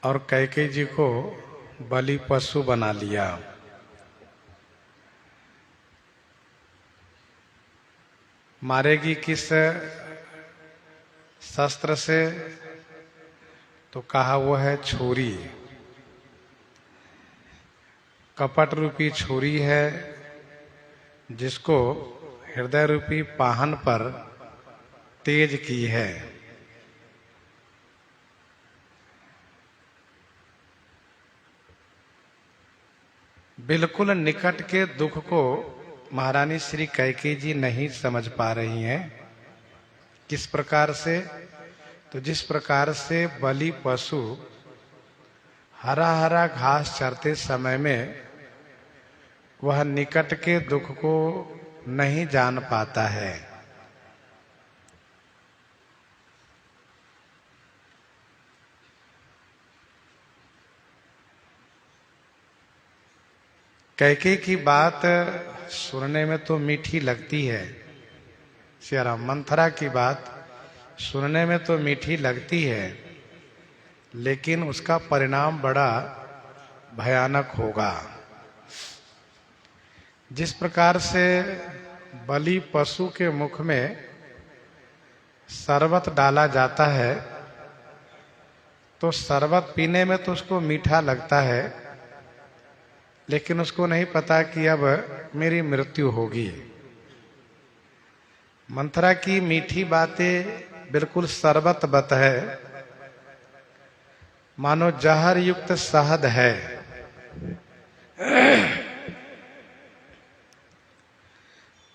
और कैकेयी जी को बलि पशु बना लिया। मारेगी किस शस्त्र से? तो कहा वो है छुरी। कपट रूपी छुरी है जिसको हृदय रूपी पाहन पर तेज की है। बिल्कुल निकट के दुख को महारानी श्री कैकेयी जी नहीं समझ पा रही हैं। किस प्रकार से? तो जिस प्रकार से बलि पशु हरा हरा घास चरते समय में वह निकट के दुख को नहीं जान पाता है। कैकेयी की बात सुनने में तो मीठी लगती है, सियाराम। मंथरा की बात सुनने में तो मीठी लगती है, लेकिन उसका परिणाम बड़ा भयानक होगा। जिस प्रकार से बलि पशु के मुख में शरबत डाला जाता है तो शरबत पीने में तो उसको मीठा लगता है, लेकिन उसको नहीं पता कि अब मेरी मृत्यु होगी। मंथरा की मीठी बातें बिल्कुल शरबत बत है, मानो जहर युक्त शहद है।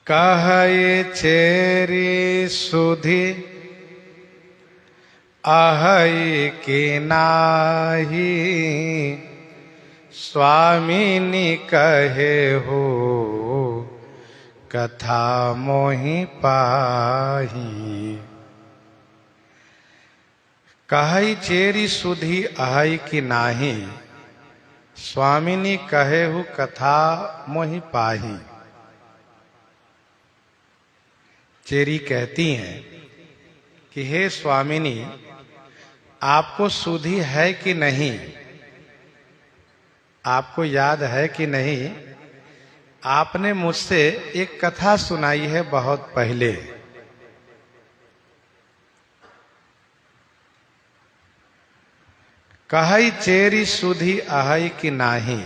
कहे चेरी सुधी आहई की नाही, स्वामिनी कहे हो कथा मोहि पाही। कहई चेरी सुधी आहई की नाही, स्वामिनी कहे हो कथा मोहि पाही। चेरी कहती हैं कि हे स्वामिनी, आपको सुधी है कि नहीं? आपको याद है कि नहीं? आपने मुझसे एक कथा सुनाई है बहुत पहले। कहई चेरी सुधी आहई कि नाही।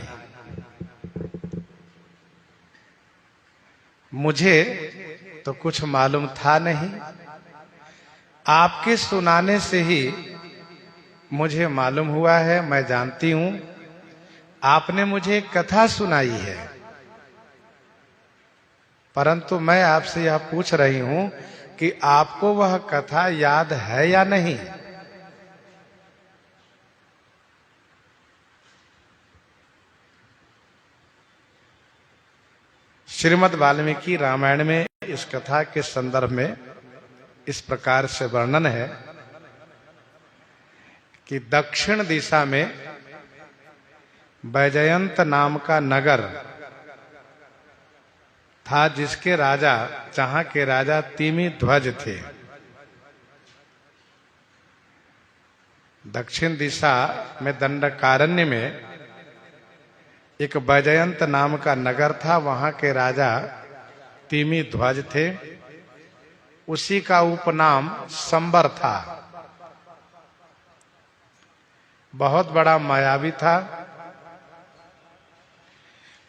मुझे तो कुछ मालूम था नहीं, आपके सुनाने से ही मुझे मालूम हुआ है। मैं जानती हूं आपने मुझे एक कथा सुनाई है, परंतु मैं आपसे यह पूछ रही हूं कि आपको वह कथा याद है या नहीं? श्रीमद् वाल्मीकि रामायण में इस कथा के संदर्भ में इस प्रकार से वर्णन है कि दक्षिण दिशा में वैजयंत नाम का नगर था, जिसके राजा, जहां के राजा तिमी ध्वज थे। दक्षिण दिशा में दंडकारण्य में एक वैजयंत नाम का नगर था, वहां के राजा तिमी ध्वज थे। उसी का उपनाम संबर था। बहुत बड़ा मायावी था।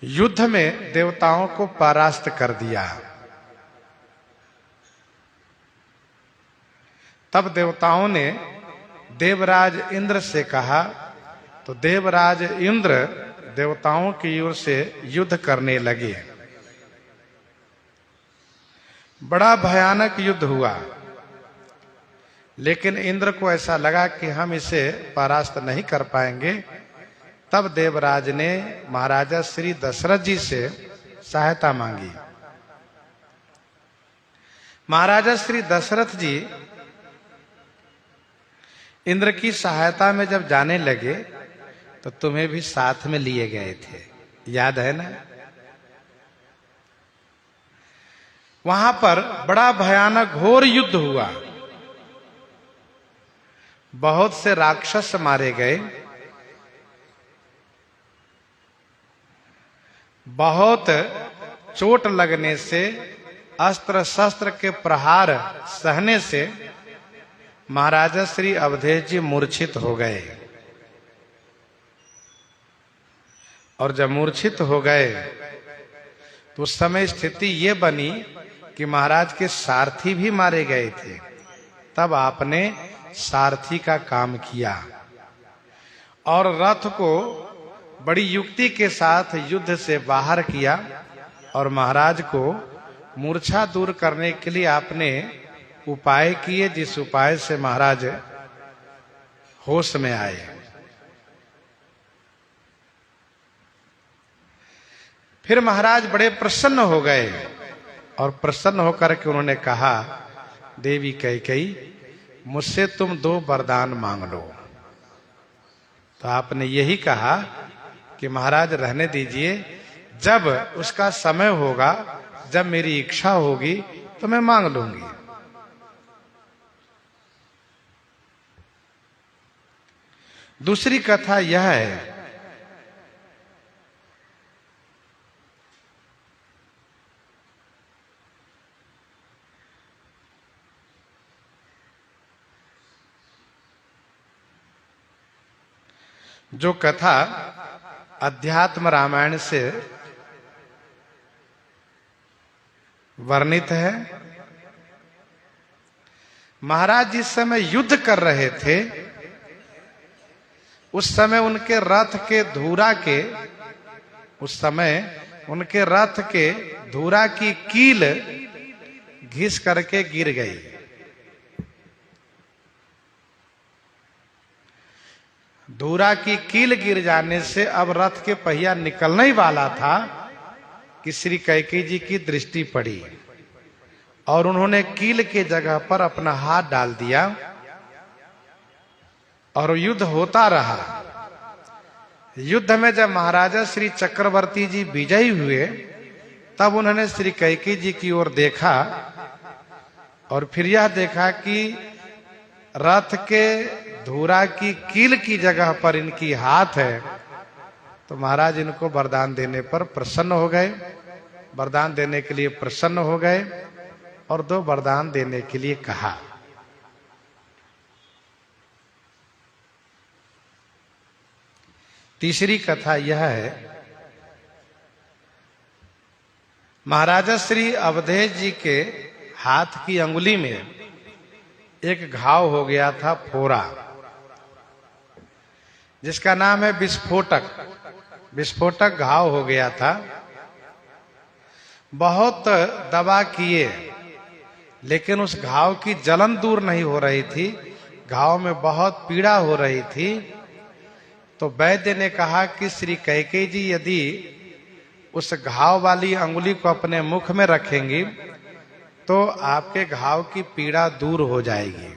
युद्ध में देवताओं को परास्त कर दिया। तब देवताओं ने देवराज इंद्र से कहा, तो देवराज इंद्र देवताओं की ओर से युद्ध करने लगे। बड़ा भयानक युद्ध हुआ, लेकिन इंद्र को ऐसा लगा कि हम इसे परास्त नहीं कर पाएंगे। तब देवराज ने महाराजा श्री दशरथ जी से सहायता मांगी। महाराजा श्री दशरथ जी इंद्र की सहायता में जब जाने लगे तो तुम्हें भी साथ में लिए गए थे, याद है ना? वहां पर बड़ा भयानक घोर युद्ध हुआ। बहुत से राक्षस मारे गए, बहुत चोट लगने से, अस्त्र शस्त्र के प्रहार सहने से महाराजा श्री अवधेश जी मूर्छित हो गए। और जब मूर्छित हो गए तो उस समय स्थिति ये बनी कि महाराज के सारथी भी मारे गए थे। तब आपने सारथी का काम किया और रथ को बड़ी युक्ति के साथ युद्ध से बाहर किया और महाराज को मूर्छा दूर करने के लिए आपने उपाय किए, जिस उपाय से महाराज होश में आए। फिर महाराज बड़े प्रसन्न हो गए और प्रसन्न होकर के उन्होंने कहा, देवी कैकेयी मुझसे तुम 2 वरदान मांग लो। तो आपने यही कहा कि महाराज रहने दीजिए, जब उसका समय होगा, जब मेरी इच्छा होगी तो मैं मांग लूंगी। दूसरी कथा यह है, जो कथा अध्यात्म रामायण से वर्णित है। महाराज जिस समय युद्ध कर रहे थे, उस समय उनके रथ के धूरा के रथ के धूरा की कील घिस करके गिर गई। धूरा की कील गिर जाने से अब रथ के पहिया निकलने ही वाला था कि श्री कैकेयी जी की दृष्टि पड़ी और उन्होंने कील के जगह पर अपना हाथ डाल दिया और युद्ध होता रहा। युद्ध में जब महाराजा श्री चक्रवर्ती जी विजयी हुए, तब उन्होंने श्री कैकेयी जी की ओर देखा और फिर यह देखा कि रथ के धूरा की कील की जगह पर इनकी हाथ है। तो महाराज इनको वरदान देने पर प्रसन्न हो गए, वरदान देने के लिए प्रसन्न हो गए और 2 वरदान देने के लिए कहा। तीसरी कथा यह है, महाराजा श्री अवधेश जी के हाथ की अंगुली में एक घाव हो गया था, फोरा, जिसका नाम है विस्फोटक। विस्फोटक घाव हो गया था। बहुत दवा किए लेकिन उस घाव की जलन दूर नहीं हो रही थी, घाव में बहुत पीड़ा हो रही थी। तो वैद्य ने कहा कि श्री कैकेयी जी यदि उस घाव वाली अंगुली को अपने मुख में रखेंगी तो आपके घाव की पीड़ा दूर हो जाएगी।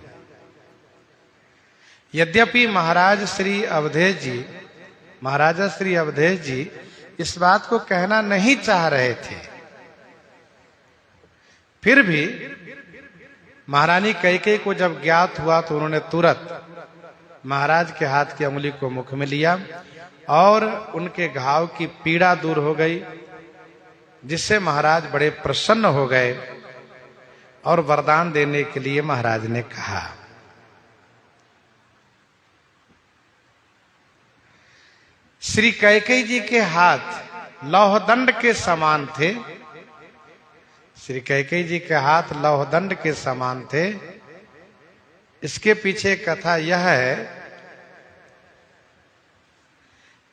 यद्यपि महाराजा श्री अवधेश जी इस बात को कहना नहीं चाह रहे थे, फिर भी महारानी कैकेयी को जब ज्ञात हुआ तो उन्होंने तुरंत महाराज के हाथ की अंगुली को मुख में लिया और उनके घाव की पीड़ा दूर हो गई, जिससे महाराज बड़े प्रसन्न हो गए और वरदान देने के लिए महाराज ने कहा। श्री कैकेयी जी के हाथ लौहदंड के समान थे। श्री कैकेयी जी के हाथ लौहदंड के समान थे। इसके पीछे कथा यह है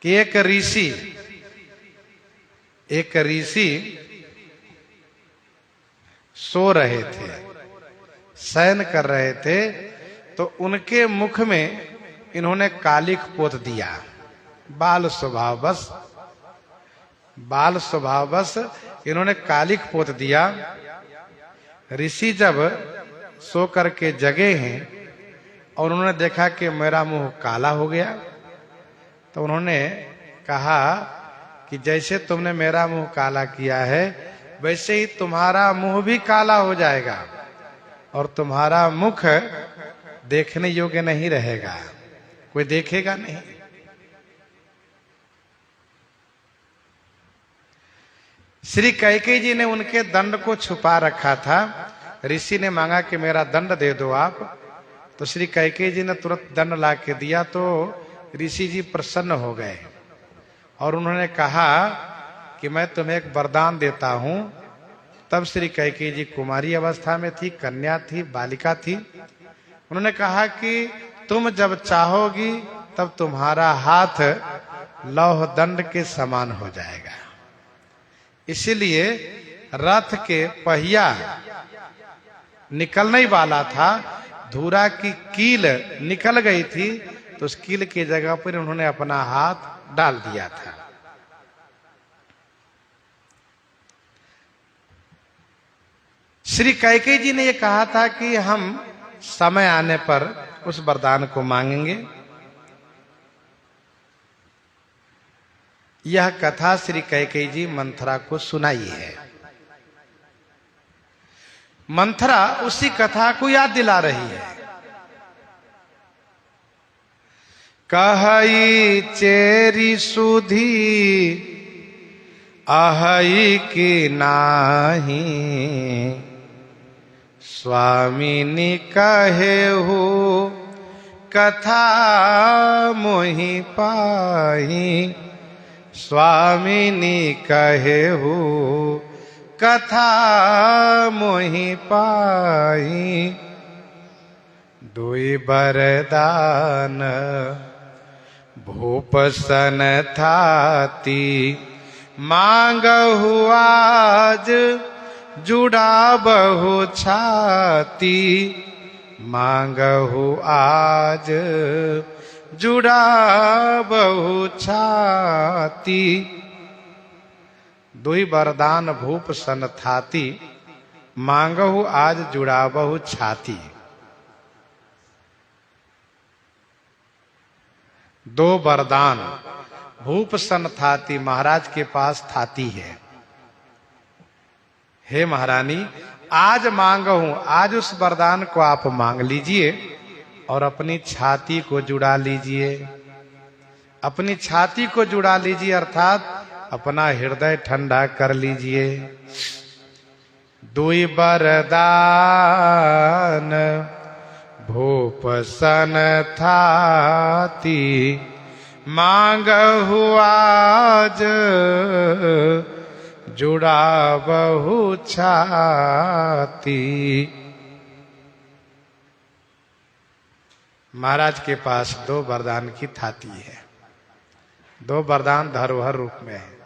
कि एक ऋषि सो रहे थे, शयन कर रहे थे, तो उनके मुख में इन्होंने कालिख पोत दिया। बाल स्वभाववश इन्होंने कालिख पोत दिया। ऋषि जब सो करके जगे हैं और उन्होंने देखा कि मेरा मुंह काला हो गया, तो उन्होंने कहा कि जैसे तुमने मेरा मुंह काला किया है, वैसे ही तुम्हारा मुंह भी काला हो जाएगा और तुम्हारा मुख देखने योग्य नहीं रहेगा, कोई देखेगा नहीं। श्री कैकेयी जी ने उनके दंड को छुपा रखा था। ऋषि ने मांगा कि मेरा दंड दे दो आप, तो श्री कैकेयी जी ने तुरंत दंड ला के दिया। तो ऋषि जी प्रसन्न हो गए और उन्होंने कहा कि मैं तुम्हें एक वरदान देता हूं। तब श्री कैकेयी जी कुमारी अवस्था में थी, कन्या थी, बालिका थी। उन्होंने कहा कि तुम जब चाहोगी तब तुम्हारा हाथ लौह दंड के समान हो जाएगा। इसीलिए रथ के पहिया निकलने वाला था, धुरा की कील निकल गई थी, तो उस कील की जगह पर उन्होंने अपना हाथ डाल दिया था। श्री कैकेयी जी ने यह कहा था कि हम समय आने पर उस वरदान को मांगेंगे। यह कथा श्री कैकेयी जी मंथरा को सुनाई है। मंथरा उसी कथा को याद दिला रही है। कहई चेरी सुधी अहई की नाही, स्वामिनी कहे हो कथा मोहि पाही। स्वामिनी कहे हो कथा मोहि पाही। दुई बरदान भूप सन थाती, मांगहु आज जुड़ा बहु छाती। मांगहु आज जुड़ा बहु छाती। दुई वरदान भूप सन थाती, मांगहु आज जुड़ा बहु छाती। दो वरदान भूप सन थाती, महाराज के पास थाती है। हे महारानी, आज मांगहूं, आज उस वरदान को आप मांग लीजिए और अपनी छाती को जुड़ा लीजिए। अपनी छाती को जुड़ा लीजिए अर्थात अपना हृदय ठंडा कर लीजिए। दुई वरदान भूप सन थाती, मांगहु आज जुड़ा बहु छाती। महाराज के पास दो वरदान की थाती है। दो वरदान धरोहर रूप में है।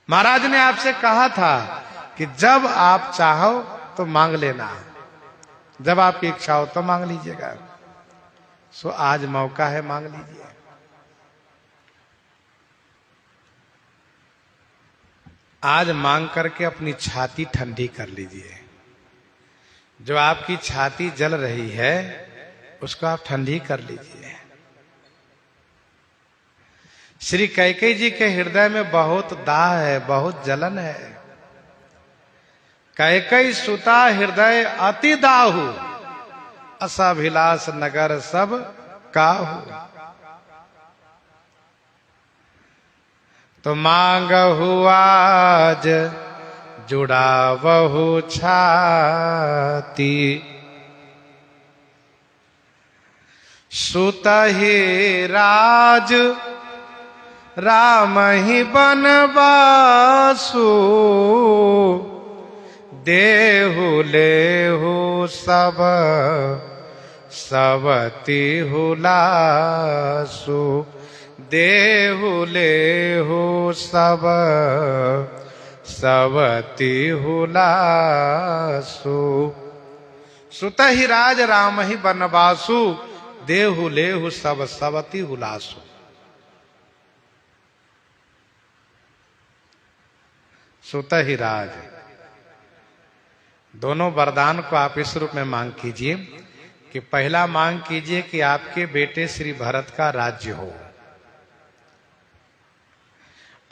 महाराज ने आपसे कहा था कि जब आप चाहो तो मांग लेना, जब आपकी इच्छा हो तो मांग लीजिएगा। सो आज मौका है, मांग लीजिए। आज मांग करके अपनी छाती ठंडी कर लीजिए। जो आपकी छाती जल रही है उसको आप ठंडी कर लीजिए। श्री कैकेयी जी के हृदय में बहुत दाह है, बहुत जलन है। कैकेयी सुता हृदय अति दाहु, असाभिलाष नगर सब काहू। तो मांगहु आज जुड़ा बहु छाती। सुतहि राज राम ही बनवासु, देहु लेहु सब सवती हुलासु। देहु लेहु सब सवती हुलासु। सुतहि राज राम ही बनवासु, देहु लेहु सब सवती हुलासु। सुतहि राज, दोनों वरदान को आप इस रूप में मांग कीजिए कि पहला मांग कीजिए कि आपके बेटे श्री भरत का राज्य हो,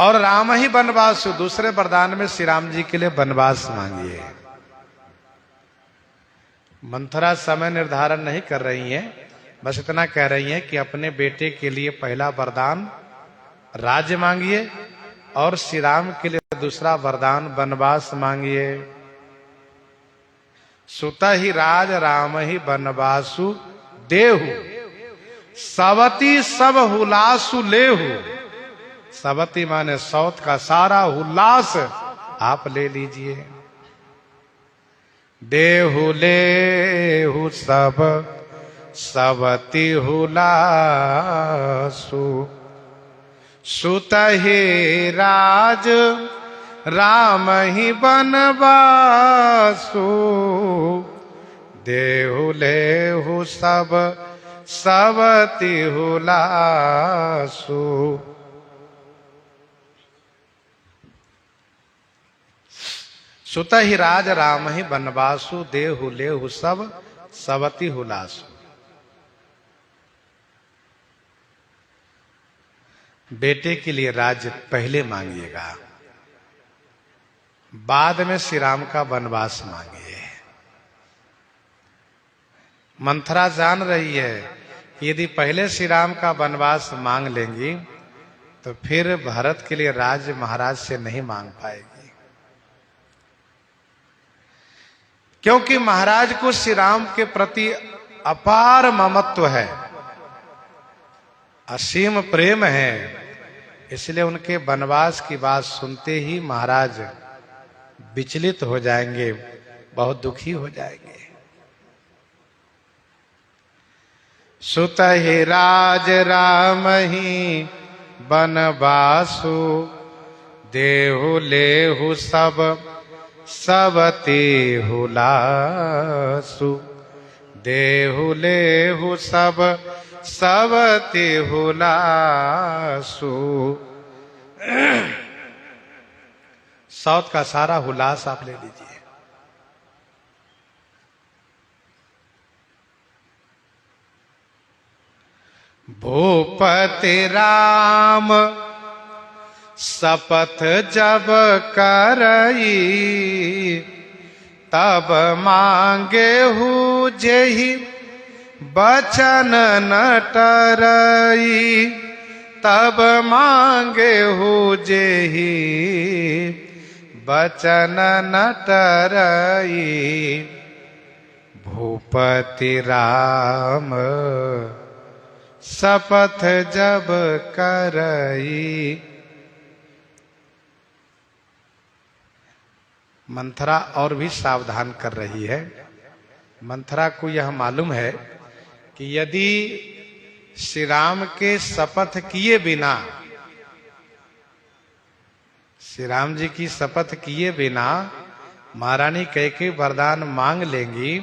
और राम ही वनवासु, दूसरे वरदान में श्री राम जी के लिए वनवास मांगिए। मंथरा समय निर्धारण नहीं कर रही हैं, बस इतना कह रही हैं कि अपने बेटे के लिए पहला वरदान राज्य मांगिए और श्री राम के लिए दूसरा वरदान वनवास मांगिए। सुत ही राज राम ही वनवासु देहु, सवती सब हुलासु लेहु। सवती माने सौत का सारा हुलास आप ले लीजिए। देहु लेहु सब सवती हुलासु, सुत ही राज राम ही वनवासु। देहु लेहु सब सवती हुलासु। सुत ही राज राम ही वनवासु, देहु लेहु सब सवती हुलासु। बेटे के लिए राज्य पहले मांगिएगा, बाद में श्री राम का वनवास मांगिए। मंथरा जान रही है कि यदि पहले श्री राम का वनवास मांग लेंगी तो फिर भरत के लिए राज्य महाराज से नहीं मांग पाएगी, क्योंकि महाराज को श्री राम के प्रति अपार ममत्व है, असीम प्रेम है। इसलिए उनके वनवास की बात सुनते ही महाराज विचलित हो जाएंगे, बहुत दुखी हो जाएंगे। सुत ही राज राम ही वनवासु, देहु लेहु सब सवती हुलासु। देहु लेहु सब सवती हुलासु। साउथ का सारा हुलास आप ले लीजिए। भूपति राम शपथ जब करई, तब मांगे हु जेहि बचन न टरई। तब मांगे हु जेहि बचन न टरई। भूपति राम शपथ जब करई। मंथरा और भी सावधान कर रही है। मंथरा को यह मालूम है कि यदि श्री राम के शपथ किए बिना, श्री राम जी की शपथ किए बिना महारानी कैकेयी वरदान मांग लेंगी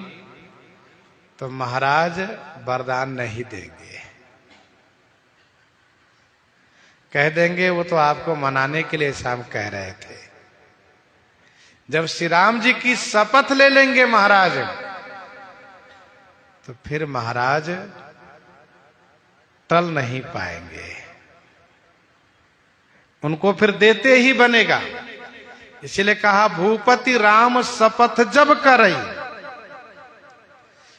तो महाराज वरदान नहीं देंगे, कह देंगे वो तो आपको मनाने के लिए शाम कह रहे थे। जब श्री राम जी की शपथ ले लेंगे महाराज तो फिर महाराज टल नहीं पाएंगे, उनको फिर देते ही बनेगा। इसलिए कहा भूपति राम शपथ जब करई,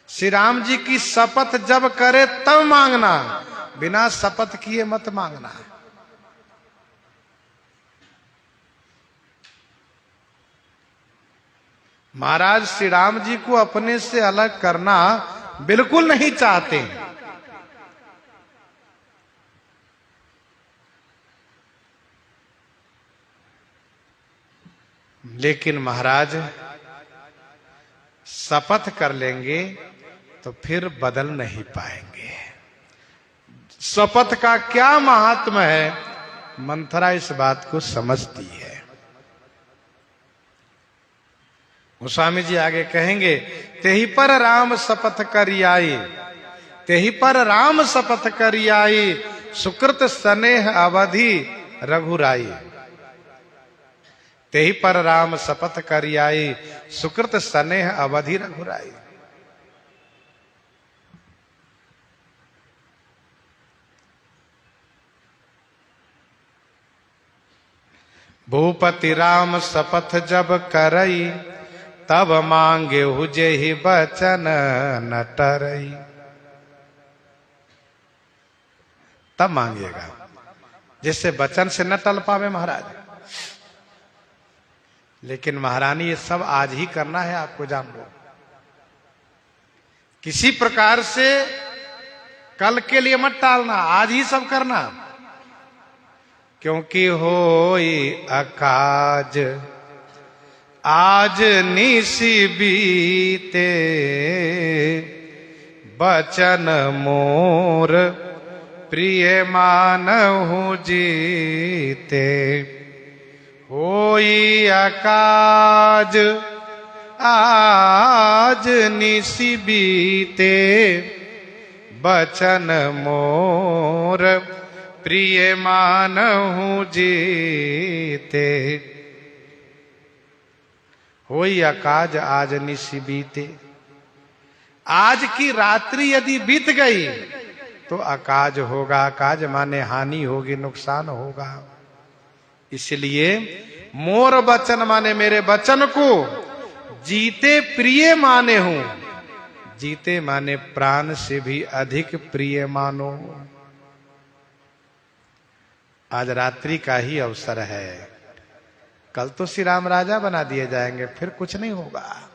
श्री राम जी की शपथ जब करे तब मांगना, बिना शपथ किए मत मांगना। महाराज श्री राम जी को अपने से अलग करना बिल्कुल नहीं चाहते, लेकिन महाराज शपथ कर लेंगे तो फिर बदल नहीं पाएंगे। शपथ का क्या महात्म है, मंथरा इस बात को समझती है। गोस्वामी जी आगे कहेंगे, तेहि पर राम शपथ करियाई, तेहि पर राम शपथ करियाई, सुकृत स्नेह अवधि रघुराई। तेहि पर राम शपथ करियाई, सुकृत स्नेह अवधि रघुराई। भूपति राम शपथ जब करई, तब मांगे हुजे ही बचन न टरई। तब मांगिएगा, जिससे वचन से न टल पावे महाराज। लेकिन महारानी ये सब आज ही करना है, आपको जान लो। किसी प्रकार से कल के लिए मत टालना, आज ही सब करना। क्योंकि होई अकाज आज निसी बीते, बचन मोर प्रिय मानहु जीते। होई अकाज आज निसी बीते, बचन मोर प्रिय मानहु जीते। होई अकाज आज निसी बीते। आज की रात्रि यदि बीत गई तो अकाज होगा। अकाज माने हानि होगी, नुकसान होगा। इसलिए मोर वचन माने मेरे वचन को जीते प्रिय माने हूं। जीते माने प्राण से भी अधिक प्रिय मानो। आज रात्रि का ही अवसर है, कल तो श्री राम राजा बना दिए जाएंगे, फिर कुछ नहीं होगा।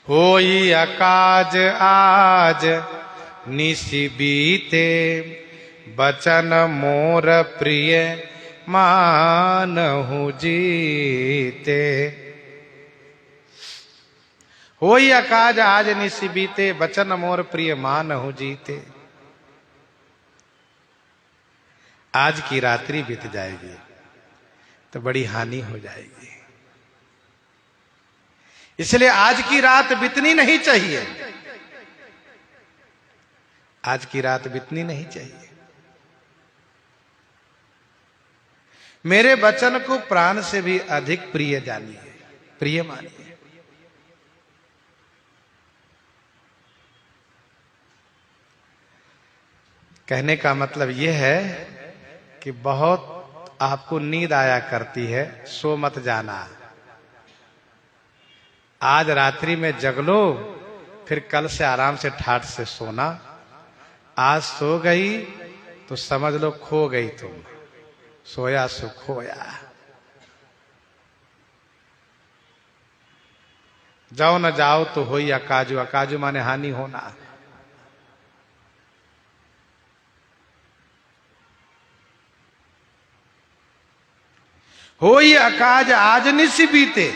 होई अकाज आज निसी बीते, बचन मोर प्रिय मानहु जीते। होई अकाज आज निसी बीते, बचन मोर प्रिय मानहु जीते। आज की रात्रि बीत जाएगी तो बड़ी हानि हो जाएगी। इसलिए आज की रात बीतनी नहीं चाहिए। आज की रात बीतनी नहीं चाहिए। मेरे वचन को प्राण से भी अधिक प्रिय जानिए, प्रिय मानिए। कहने का मतलब यह है कि बहुत आपको नींद आया करती है, सो मत जाना। आज रात्रि में जग लो, फिर कल से आराम से ठाठ से सोना। आज सो गई तो समझ लो खो गई तुम। सोया सो खोया। जाओ न जाओ तो होई अकाजू। अकाजू माने हानि होना। होई अकाज आज निसी बीते।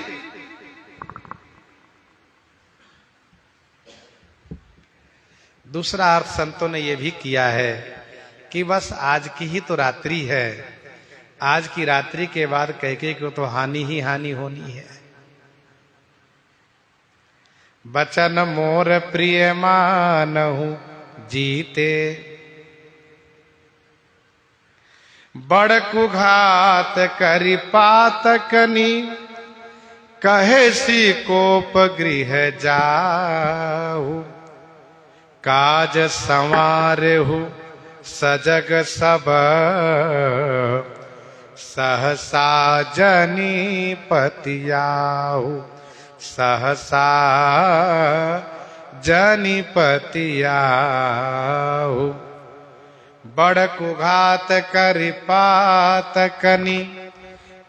दूसरा अर्थ संतों ने यह भी किया है कि बस आज की ही तो रात्रि है। आज की रात्रि के बाद कैकेयी को तो हानि ही हानि होनी है। बचन मोर प्रिय मानहु जीते, बड़ कुघात करि पातकनी, कहे सी कोप गृह जाऊ। काज संवारहु सजग सब, सहसा जनी पतियाहु। सहसा जनी पतियाहु। बड़ कुघात करि पातकनी,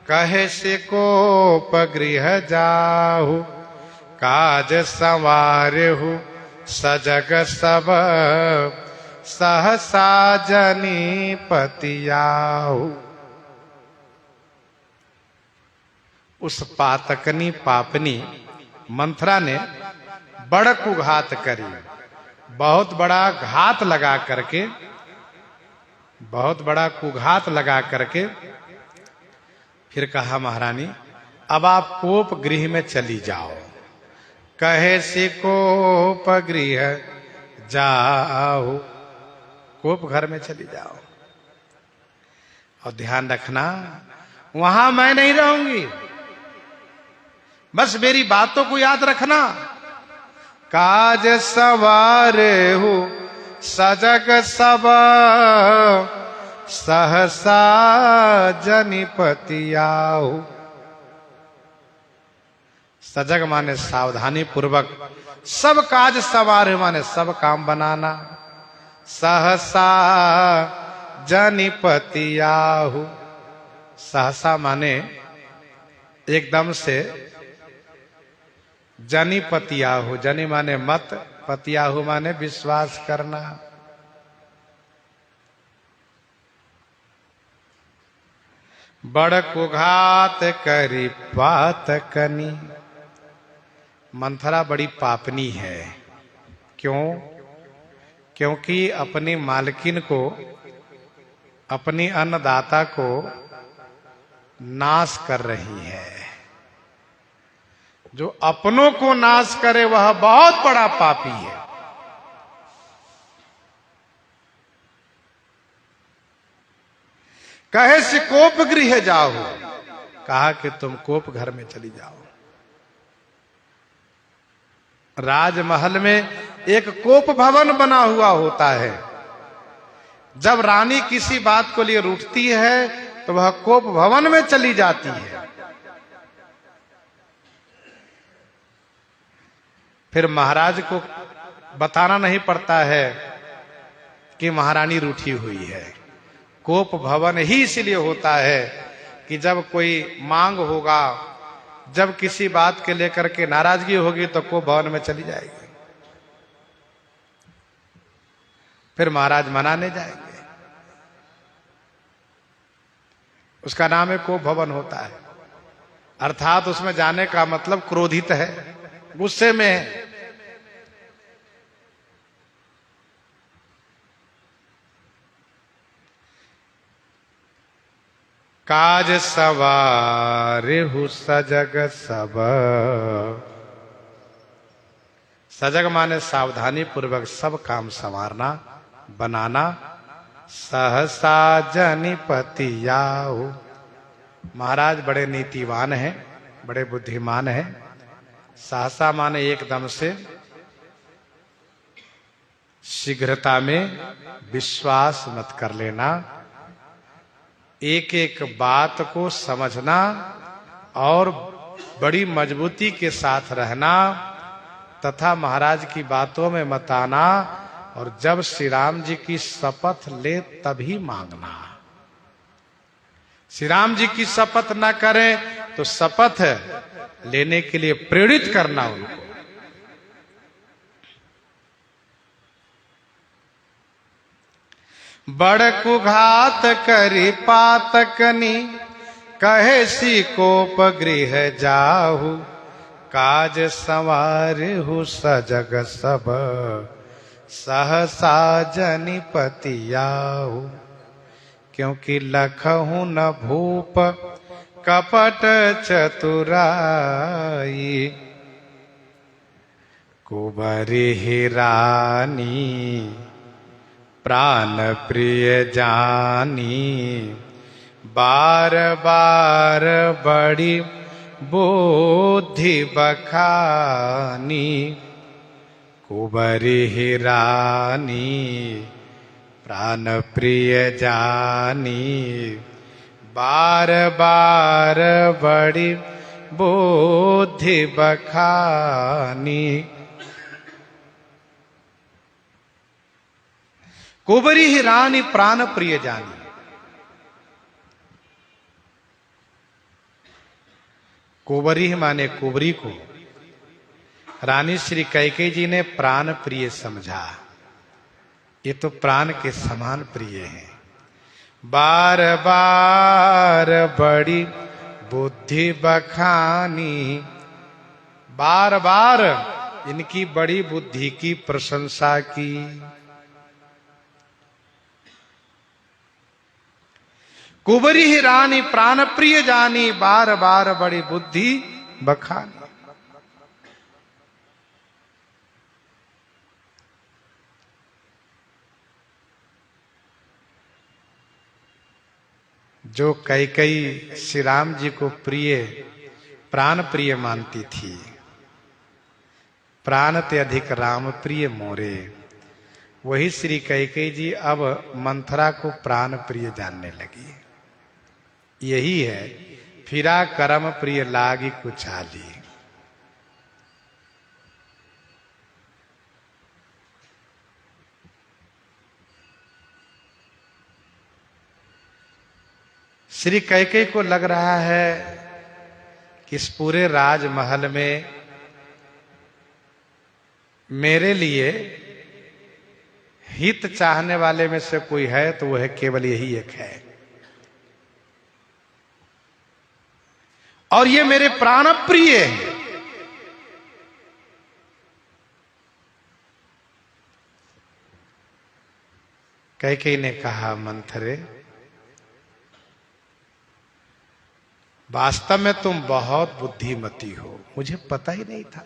कहे से कोप गृह जाहु। काज संवारहु सजग सब, सहसा जनी पतियाहु। उस पातकनी पापनी मंथरा ने बड़ कुघात करी, बहुत बड़ा घात लगा करके, बहुत बड़ा कुघात लगा करके फिर कहा महारानी अब आप कोप गृह में चली जाओ। कहे से कोप गृह जाओ। कोप घर में चली जाओ और ध्यान रखना वहां मैं नहीं रहूंगी, बस मेरी बातों को याद रखना। काज सवार हो सजग सब, सहसा जनिपति आहु। सजग माने सावधानी पूर्वक, सब काज सवार माने सब काम बनाना। सहसा जनिपति आहु, सहसा माने एकदम से, जनिपति आहु, जनि माने मत, पति आहु माने विश्वास करना। बड़ कुघात करी पातकनी, मंथरा बड़ी पापनी है। क्यों? क्योंकि अपनी मालकिन को, अपनी अन्नदाता को नाश कर रही है। जो अपनों को नाश करे वह बहुत बड़ा पापी है। कहे से कोप गृह जाओ, कहा कि तुम कोप घर में चली जाओ। राजमहल में एक कोप भवन बना हुआ होता है। जब रानी किसी बात को लिए रूठती है तो वह कोप भवन में चली जाती है। फिर महाराज को बताना नहीं पड़ता है कि महारानी रूठी हुई है। कोप भवन ही इसलिए होता है कि जब कोई मांग होगा, जब किसी बात के लेकर के नाराजगी होगी तो कोप भवन में चली जाएगी। फिर महाराज मनाने जाएंगे। उसका नाम है कोप भवन होता है। अर्थात उसमें जाने का मतलब क्रोधित है, गुस्से में है। काज सवारेहु सजग सब, सजग माने सावधानी पूर्वक सब काम संवारना, बनाना। सहसा जनिपति आहु, महाराज बड़े नीतिवान हैं, बड़े बुद्धिमान हैं। सहसा माने एकदम से, शीघ्रता में विश्वास मत कर लेना। एक एक बात को समझना और बड़ी मजबूती के साथ रहना, तथा महाराज की बातों में मत आना। और जब श्री राम जी की शपथ ले तभी मांगना। श्री राम जी की शपथ न करें तो शपथ लेने के लिए प्रेरित करना उनको। बड़ कुघात करी पातकनी, कहे सी कोप गृह जाहु। काज संवारेहु सजग सब, सहसा जनिपति आहु। क्योंकि लखहु न भूप कपट चतुराई, कुबरी रानी प्राण प्रिय जानी। बार बार बड़ी बुद्धि बखानी, कुबरी रानी प्राण प्रिय जानी। बार बार बड़ी बुद्धि बखानी। कुबरी ही रानी प्राण प्रिय जानी। कुबरी माने कुबरी को रानी श्री कैकेयी जी ने प्राण प्रिय समझा। ये तो प्राण के समान प्रिय है। बार बार बड़ी बुद्धि बखानी, बार बार इनकी बड़ी बुद्धि की प्रशंसा की। कुबरी ही रानी प्राण प्रिय जानी, बार बार बड़ी बुद्धि बखानी। जो कैकेयी श्री राम जी को प्रिय, प्राण प्रिय मानती थी, प्राण ते अधिक राम प्रिय मोरे। वही श्री कैकेयी जी अब मंथरा को प्राण प्रिय जानने लगी। यही है फिरा करम प्रिय लागी कुचाली। श्री कैकेयी को लग रहा है कि इस पूरे राजमहल में मेरे लिए हित चाहने वाले में से कोई है तो वह है केवल यही एक है, और ये मेरे प्राण प्रिय है। कैकेयी ने कहा, मंथरे वास्तव में तुम बहुत बुद्धिमती हो, मुझे पता ही नहीं था।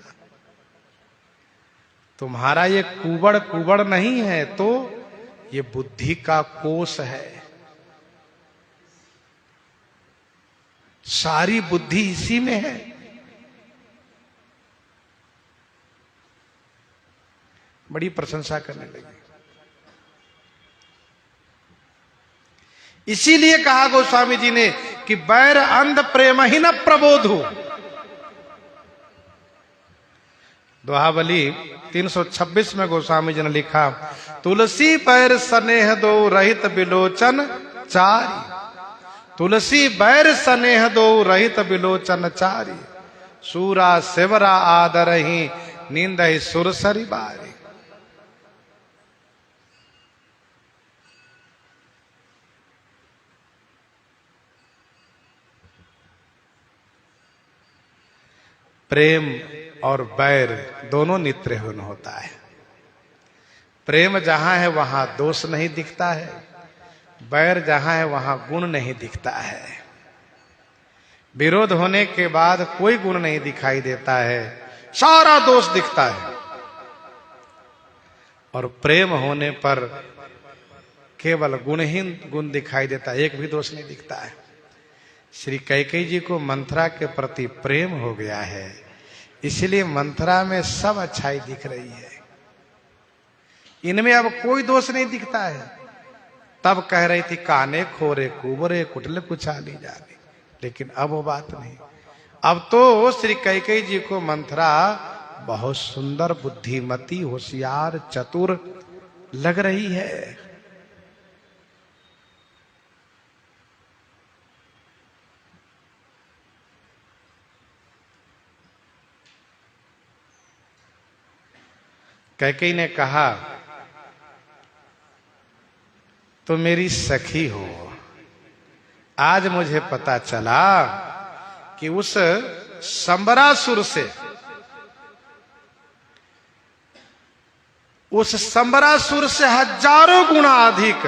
तुम्हारा ये कुबड़ कुबड़ नहीं है तो ये बुद्धि का कोष है। सारी बुद्धि इसी में है। बड़ी प्रशंसा करने लगी। इसीलिए कहा गोस्वामी जी ने कि बैर अंध प्रेम ही न प्रबोधु। दोहावली 326 में गोस्वामी जी ने लिखा, तुलसी बैर स्नेह दो रहित बिलोचन चारी। तुलसी बैर स्नेह दो रहित बिलोचन चारी। सूरा सेवरा आदर ही नींद ही सुरसरी बारी। प्रेम और बैर दोनों नित्यहीन होता है। प्रेम जहां है वहां दोष नहीं दिखता है, बैर जहां है वहां गुण नहीं दिखता है। विरोध होने के बाद कोई गुण नहीं दिखाई देता है, सारा दोष दिखता है। और प्रेम होने पर केवल गुणहीन गुण दिखाई देता है, एक भी दोष नहीं दिखता है। श्री कैकेयी जी को मंथरा के प्रति प्रेम हो गया है, इसलिए मंथरा में सब अच्छाई दिख रही है। इनमें अब कोई दोष नहीं दिखता है। तब कह रही थी काने खोरे कुबरे कुटल कुचाली जाने, लेकिन अब वो बात नहीं। अब तो श्री कैकेयी जी को मंथरा बहुत सुंदर, बुद्धिमती, होशियार, चतुर लग रही है। कैकेयी ने कहा, तो मेरी सखी हो। आज मुझे पता चला कि उस संबरासुर से, उस संबरासुर से हजारों गुना अधिक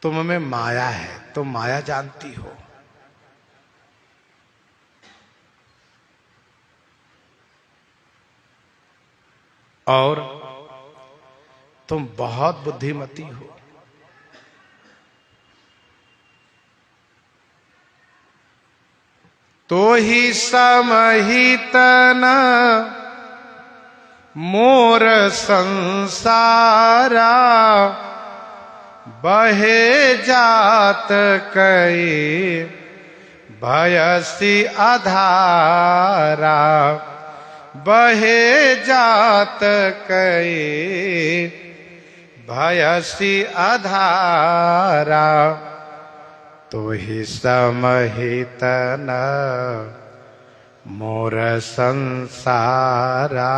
तुम में माया है। तुम माया जानती हो। और तुम बहुत बुद्धिमती हो। तो ही समहित न मोर संसारा। बहे जात कई भयसी आधारा। बहे जात कई भयसी आधारा। तो ही समहित न मोर संसारा।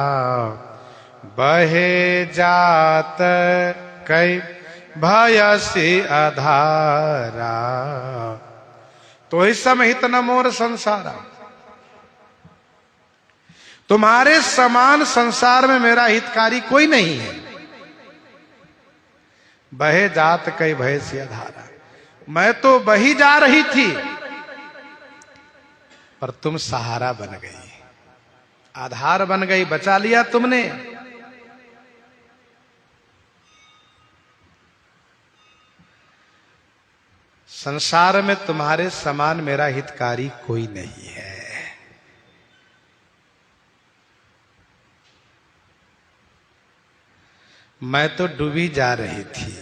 बहे जात कई भयसी आधारा। तो ही समहित न मोर संसारा। तुम्हारे समान संसार में मेरा हितकारी कोई नहीं है। बहे जात कई भयसी आधारा। मैं तो बही जा रही थी, पर तुम सहारा बन गई, आधार बन गई, बचा लिया तुमने। संसार में तुम्हारे समान मेरा हितकारी कोई नहीं है। मैं तो डूबी जा रही थी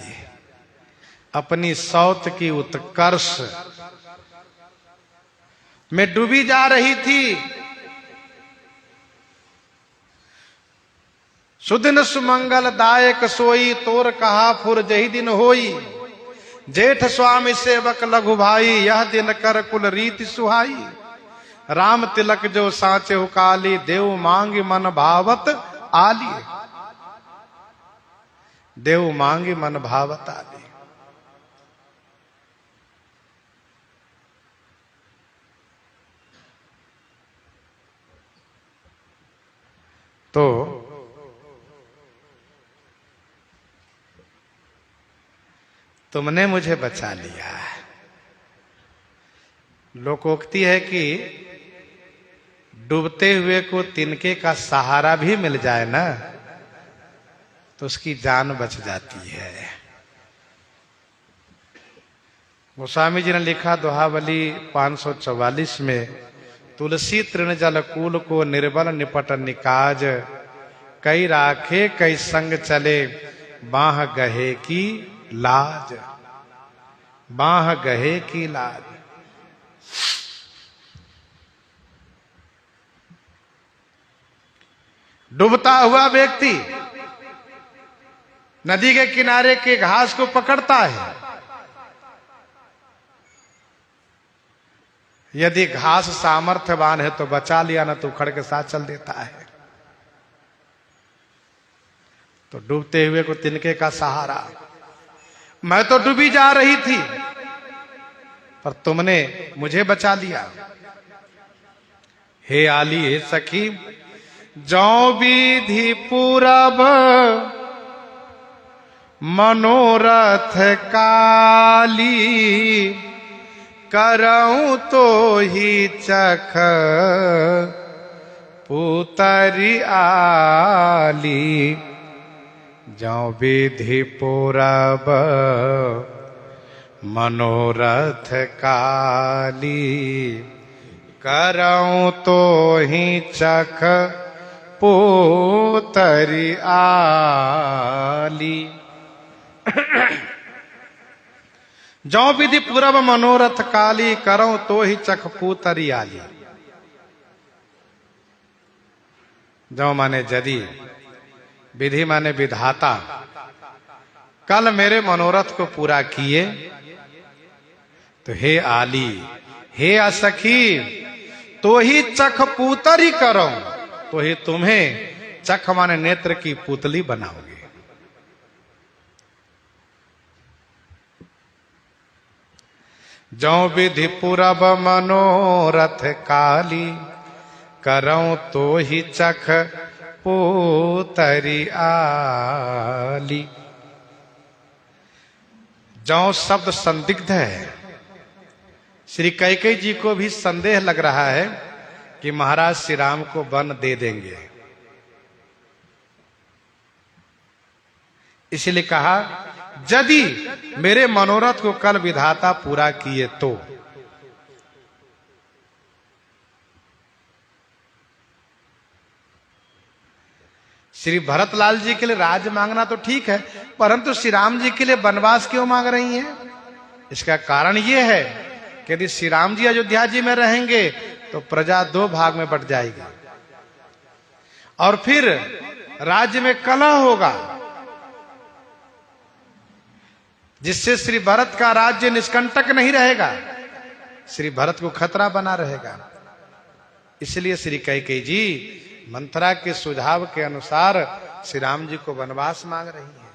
अपनी सौत की उत्कर्ष में, डूबी जा रही थी। सुदिन सुमंगल दायक सोई, तोर कहा फुर जही दिन होई। जेठ स्वामी सेवक लघु भाई, यह दिन कर कुल रीति सुहाई। राम तिलक जो साचे हो काली, देव मांगी मन भावत आली। देव मांगी मन भावत आली। तो तुमने मुझे बचा लिया। लोकोक्ति है कि डूबते हुए को तिनके का सहारा भी मिल जाए ना तो उसकी जान बच जाती है। गोस्वामी जी ने लिखा दोहावली 544 में, तुलसी तृण जल कूल को निर्बल निपट निकाज। कई राखे कई संग चले, बाह गहे की लाज। बाह गहे की लाज। डूबता हुआ व्यक्ति नदी के किनारे के घास को पकड़ता है। यदि घास सामर्थ्यवान है तो बचा लिया, ना तो उखड़ के साथ चल देता है। तो डूबते हुए को तिनके का सहारा। मैं तो डूबी जा रही थी पर तुमने मुझे बचा लिया। हे आली हे सखी, जौ विधि पूरब मनोरथ काली। करऊं तो ही चख पुतरी आली। जौ विधि पूरब मनोरथ काली। करऊं तो ही चख पुतरी आली। जौ विधि पूरब मनोरथ काली, करऊं तो ही चख पुतरी आली। जौ माने यदि, विधि माने विधाता, कल मेरे मनोरथ को पूरा किए तो हे आली, हे असखी, तो ही चख पुतरी करो, तो ही तुम्हें, चख माने नेत्र की पुतली बनाओगे। जौ विधि पूरब मनोरथ काली। करऊं तो ही चख पुतरी आली। जौ शब्द संदिग्ध है। श्री कैकेयी जी को भी संदेह लग रहा है कि महाराज श्री राम को वन दे देंगे। इसलिए कहा, यदि मेरे मनोरथ को कल विधाता पूरा किए तो। श्री भरतलाल जी के लिए राज मांगना तो ठीक है, परंतु श्री राम जी के लिए वनवास क्यों मांग रही हैं? इसका कारण यह है कि यदि श्री राम जी अयोध्या जी में रहेंगे तो प्रजा दो भाग में बट जाएगी और फिर राज्य में कलह होगा, जिससे श्री भरत का राज्य निष्कंटक नहीं रहेगा, श्री भरत को खतरा बना रहेगा। इसलिए श्री कैकेयी जी मंथरा के सुझाव के अनुसार श्री राम जी को वनवास मांग रही है।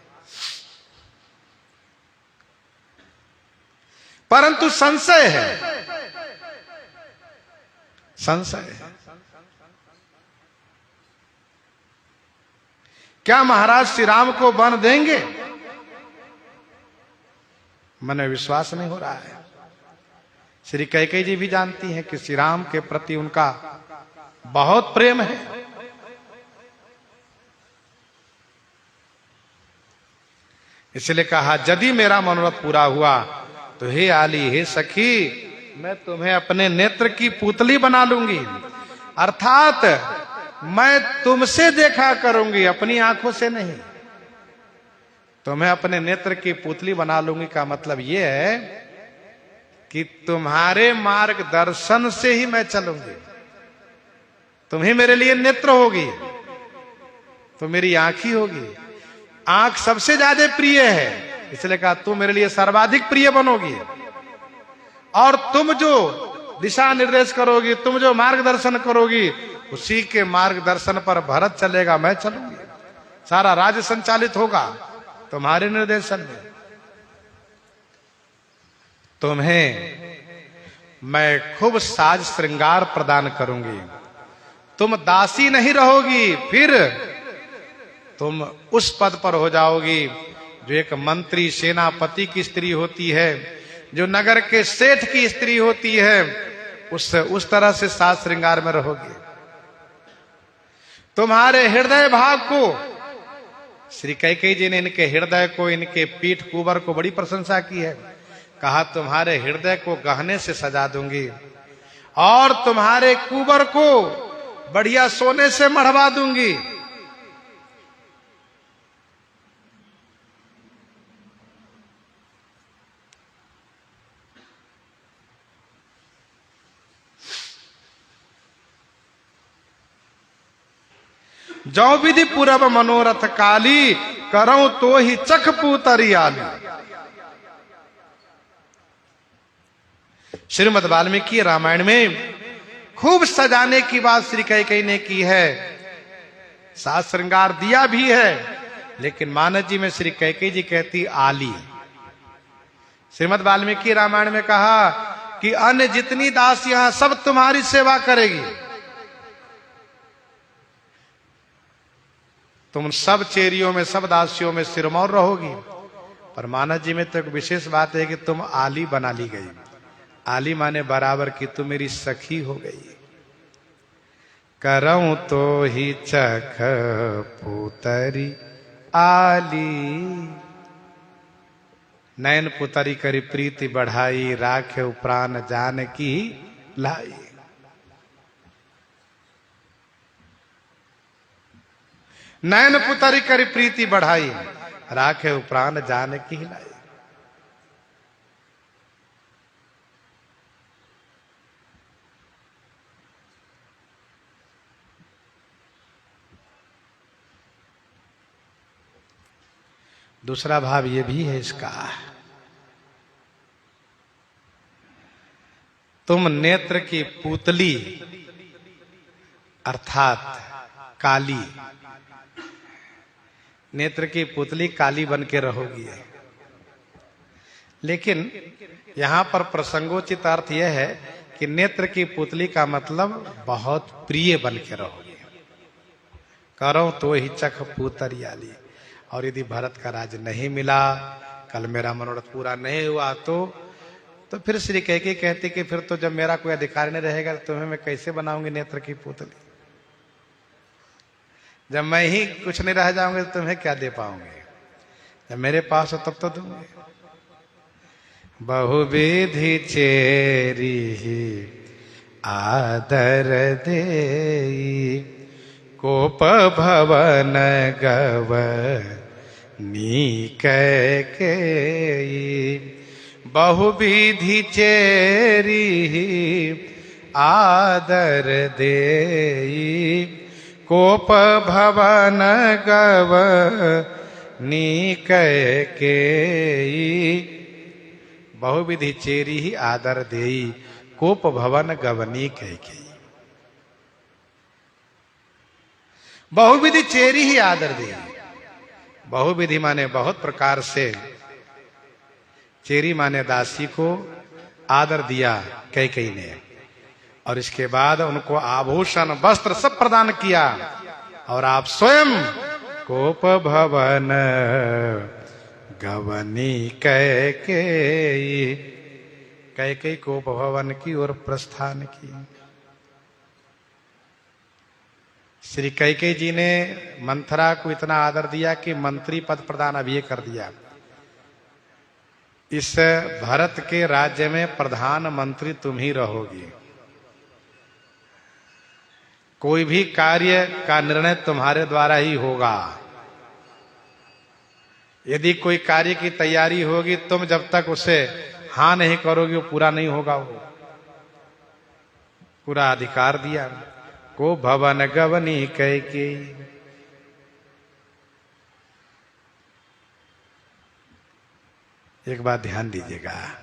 परंतु संशय है, संशय है। क्या महाराज श्री राम को वन देंगे? मन में विश्वास नहीं हो रहा है। श्री कैकेयी जी भी जानती हैं कि श्री राम के प्रति उनका बहुत प्रेम है। इसलिए कहा, यदि मेरा मनोरथ पूरा हुआ तो हे आली, हे सखी, मैं तुम्हें अपने नेत्र की पुतली बना लूंगी। अर्थात मैं तुमसे देखा करूंगी, अपनी आंखों से नहीं। तो मैं अपने नेत्र की पुतली बना लूंगी का मतलब यह है कि तुम्हारे मार्गदर्शन से ही मैं चलूंगी। तुम ही मेरे लिए नेत्र होगी तो मेरी आंख ही होगी। आंख सबसे ज्यादा प्रिय है, इसलिए कहा तू मेरे लिए सर्वाधिक प्रिय बनोगी। और तुम जो दिशा निर्देश करोगी, तुम जो मार्गदर्शन करोगी, उसी के मार्गदर्शन पर भरत चलेगा, मैं चलूंगी। सारा राज्य संचालित होगा तुम्हारे निर्देशन में। तुम्हें मैं खूब साज श्रृंगार प्रदान करूंगी। तुम दासी नहीं रहोगी, फिर तुम उस पद पर हो जाओगी जो एक मंत्री सेनापति की स्त्री होती है, जो नगर के सेठ की स्त्री होती है, उस तरह से साज श्रृंगार में रहोगी। तुम्हारे हृदय भाग को, श्री कैकेयी जी ने इनके हृदय को, इनके पीठ कुबर को बड़ी प्रशंसा की है। कहा तुम्हारे हृदय को गहने से सजा दूंगी और तुम्हारे कुबर को बढ़िया सोने से मढ़वा दूंगी। जो विधि पूरब मनोरथ काली, करऊं तो ही चख पूतरी आली। श्रीमद् वाल्मीकि रामायण में खूब सजाने की बात श्री कैकेयी ने की है, साज श्रृंगार दिया भी है, लेकिन मानस जी में श्री कैकेयी जी कहती आली। श्रीमद् वाल्मीकि रामायण में कहा कि अन्य जितनी दासियां सब तुम्हारी सेवा करेगी, तुम सब चेरियों में, सब दासियों में सिरमौर रहोगी। पर मानस जी में तो एक विशेष बात है कि तुम आली बना ली गई। आली माने बराबर की, तुम मेरी सखी हो गई। करऊं तो ही चख पुतरी आली, नयन पुतरी करी प्रीति बढ़ाई, राखे प्राण जानकी लाई। नयन पुतरी करी प्रीति बढ़ाई, राखे प्राण जानकी लाई। दूसरा भाव ये भी है इसका, तुम नेत्र की पुतली अर्थात काली, नेत्र की पुतली काली बन के रहोगी। लेकिन यहां पर प्रसंगोचित अर्थ यह है कि नेत्र की पुतली का मतलब बहुत प्रिय बन के रहोगे। करो तो ही चख पूतरी आली। और यदि भरत का राज नहीं मिला, कल मेरा मनोरथ पूरा नहीं हुआ, तो फिर श्री कैकेयी कहती कि फिर तो जब मेरा कोई अधिकार नहीं रहेगा तो तुम्हें मैं कैसे बनाऊंगी नेत्र की पुतली। जब मैं ही कुछ नहीं रह जाऊंगे तो तुम्हें क्या दे पाऊंगे, जब मेरे पास हो तब तो दूंगे। बहुविधि चेरी आदर देई, कोप भवन गव नी कैकेयी। बहुविधि चेरी आदर देई, कोप भवन गव नी कैकेयी। बहुविधि चेरी ही आदर देई, कोप भवन गवनी कैकेयी। बहुविधि चेरी ही आदर देई। बहुविधि माने बहुत प्रकार से, चेरी माने दासी को आदर दिया कैकेयी ने, और इसके बाद उनको आभूषण वस्त्र सब प्रदान किया। और आप स्वयं कोप भवन गवनी कैकेयी, कैकेयी कोप भवन की ओर प्रस्थान की। श्री कैकेयी जी ने मंथरा को इतना आदर दिया कि मंत्री पद प्रदान अभी कर दिया। इस भरत के राज्य में प्रधानमंत्री तुम ही रहोगी, कोई भी कार्य का निर्णय तुम्हारे द्वारा ही होगा। यदि कोई कार्य की तैयारी होगी, तुम जब तक उसे हां नहीं करोगे, वो पूरा नहीं होगा। वो पूरा अधिकार दिया। को भवन गवनी कैकेयी। एक बात ध्यान दीजिएगा,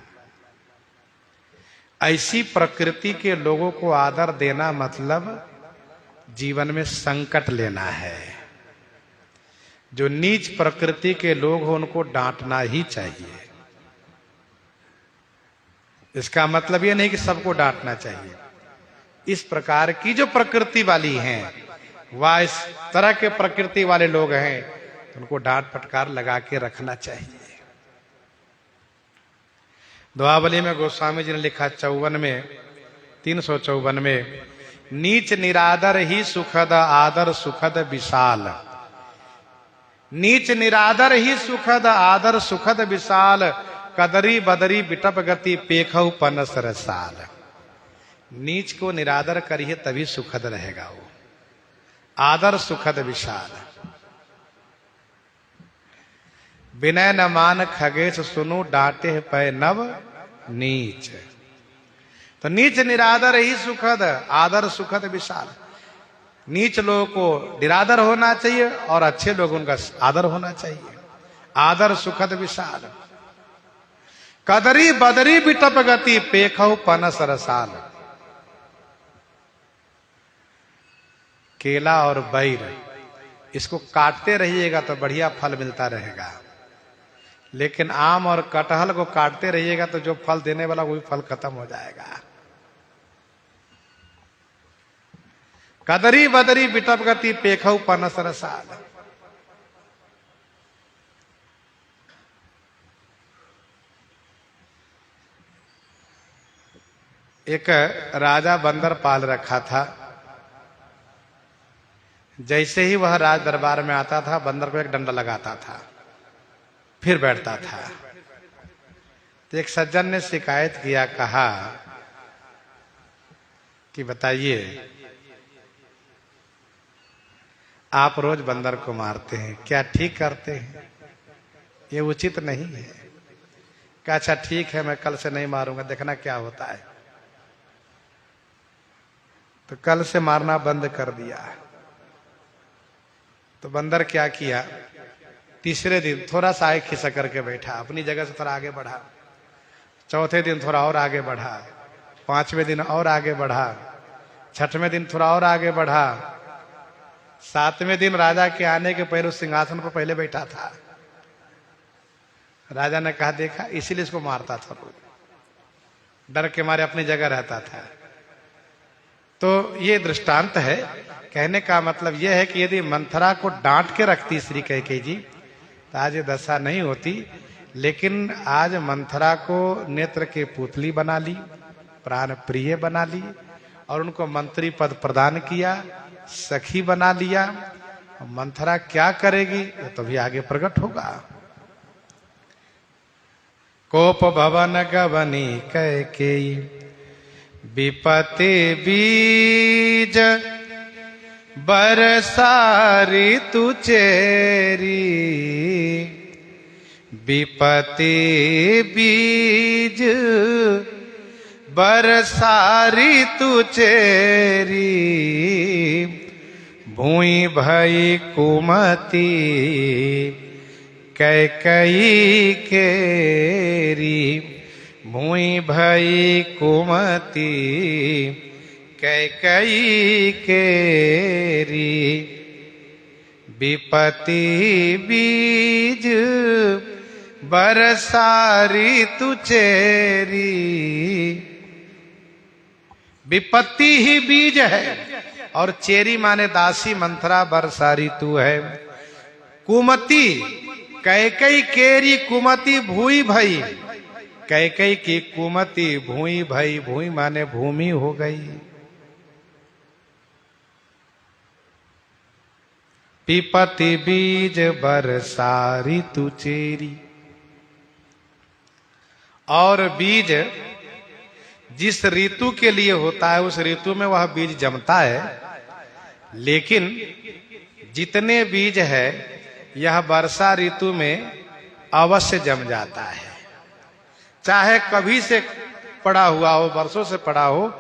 ऐसी प्रकृति के लोगों को आदर देना मतलब जीवन में संकट लेना है। जो नीच प्रकृति के लोग हो उनको डांटना ही चाहिए। इसका मतलब यह नहीं कि सबको डांटना चाहिए। इस प्रकार की जो प्रकृति वाली हैं, वह इस तरह के प्रकृति वाले लोग हैं, तो उनको डांट फटकार लगा के रखना चाहिए। दुआवली में गोस्वामी जी ने लिखा 354 में, नीच निरादर ही सुखद, आदर सुखद विशाल। नीच निरादर ही सुखद, आदर सुखद विशाल। कदरी बदरी बिटप गति, पेखऊ पनस रसाल। नीच को निरादर करिए तभी सुखद रहेगा वो। आदर सुखद विशाल। विनय न मान खगेश सुनु, डांटे पै नव नीच। तो नीच निरादर ही सुखद, आदर सुखद विशाल। नीच लोगों को निरादर होना चाहिए और अच्छे लोग उनका आदर होना चाहिए। आदर सुखद विशाल। कदरी बदरी बिटप गति, पेखऊ पनस रसाल। केला और बैर, इसको काटते रहिएगा तो बढ़िया फल मिलता रहेगा, लेकिन आम और कटहल को काटते रहिएगा तो जो फल देने वाला वही फल खत्म हो जाएगा। कदरी बदरी बिटप गति, पेखऊ पनस रसाल। एक राजा बंदर पाल रखा था। जैसे ही वह राज दरबार में आता था, बंदर को एक डंडा लगाता था, फिर बैठता था। तो एक सज्जन ने शिकायत किया, कहा कि बताइए, आप रोज बंदर को मारते हैं, क्या ठीक करते हैं? ये उचित नहीं है। क्या अच्छा ठीक है, मैं कल से नहीं मारूंगा, देखना क्या होता है। तो कल से मारना बंद कर दिया। तो बंदर क्या किया, तीसरे दिन थोड़ा सा आगे खिसक करके बैठा, अपनी जगह से थोड़ा आगे बढ़ा। चौथे दिन थोड़ा और आगे बढ़ा, पांचवें दिन और आगे बढ़ा, छठवें दिन थोड़ा और आगे बढ़ा, सातवें दिन राजा के आने के पहले उस सिंहासन पर पहले बैठा था। राजा ने कहा, देखा, इसीलिए इसको मारता था, डर के मारे अपनी जगह रहता था। तो ये दृष्टांत है। कहने का मतलब यह है कि यदि मंथरा को डांट के रखती श्री कैकेयी जी, तो आज ये दशा नहीं होती। लेकिन आज मंथरा को नेत्र के पुतली बना ली, प्राण प्रिय बना ली, और उनको मंत्री पद प्रदान किया, सखी बना लिया। मंथरा क्या करेगी ये तो भी आगे प्रकट होगा। कोप भवन गवनी कैकेयी, विपत्ति बीज बरसारी तू चेरी। विपत्ति बीज बरसारी तू चेरी। भूई भई कुमति कैकेयी केरी। भूई भई कुमति कैकेयी केरी। विपत्ति बीज बरसारी तू चेरी। विपत्ति ही बीज है और चेरी माने दासी मंथरा बरसारी तू है। कुमति कैकेयी केरी, कुमति भूई भई। कैकेयी की कुमति भूई भई, भूई माने भूमि हो गई। विपत्ति बीज बरसारी तू चेरी। और बीज जिस ऋतु के लिए होता है उस ऋतु में वह बीज जमता है, लेकिन जितने बीज है यह वर्षा ऋतु में अवश्य जम जाता है। चाहे कभी से पड़ा हुआ हो, बरसों से पड़ा हो,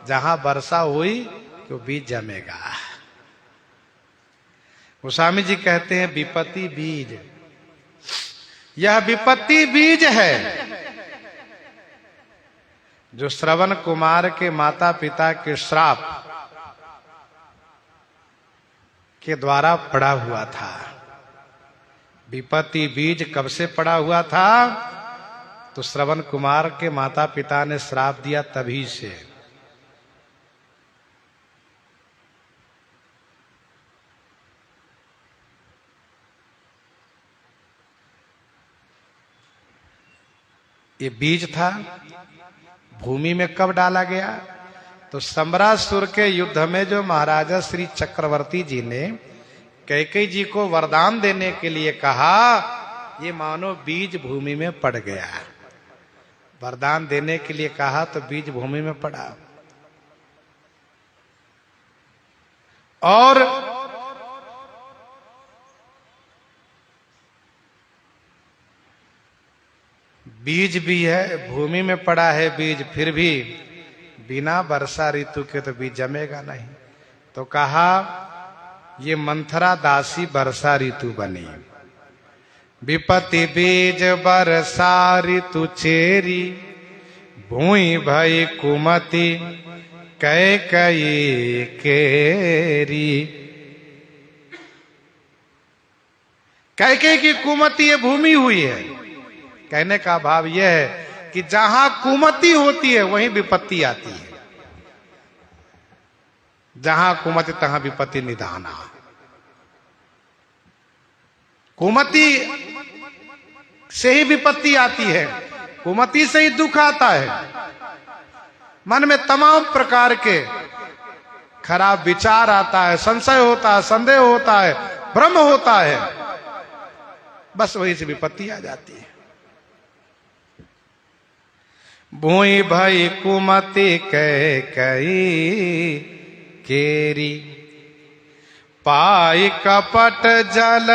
जहां वर्षा हुई तो बीज जमेगा। गोस्वामी जी कहते हैं विपत्ति बीज, यह विपत्ति बीज है जो श्रवण कुमार के माता पिता के श्राप के द्वारा पड़ा हुआ था। विपत्ति बीज कब से पड़ा हुआ था? तो श्रवण कुमार के माता पिता ने श्राप दिया तभी से। ये बीज था, भूमि में कब डाला गया? तो सम्रासुर के युद्ध में जो महाराजा श्री चक्रवर्ती जी ने कैकेयी जी को वरदान देने के लिए कहा, ये मानो बीज भूमि में पड़ गया। वरदान देने के लिए कहा तो बीज भूमि में पड़ा। और बीज भी है, भूमि में पड़ा है बीज, फिर भी बिना वर्षा ऋतु के तो बीज जमेगा नहीं। तो कहा ये मंथरा दासी वर्षा ऋतु बनी। विपत्ति बीज वर्षा ऋतु चेरी, भूई भई कुमति कैकेयी केरी। कैकेयी की कुमति ये भूमि हुई है। कहने का भाव यह है कि जहां कुमति होती है वहीं विपत्ति आती है। जहां कुमति तहां विपत्ति निधाना। कुमति से ही विपत्ति आती है, कुमति से ही दुख आता है। मन में तमाम प्रकार के खराब विचार आता है, संशय होता है, संदेह होता है, भ्रम होता है, बस वही से विपत्ति आ जाती है। भूई भई कुमति कैकेयी केरी, पाई कपट जल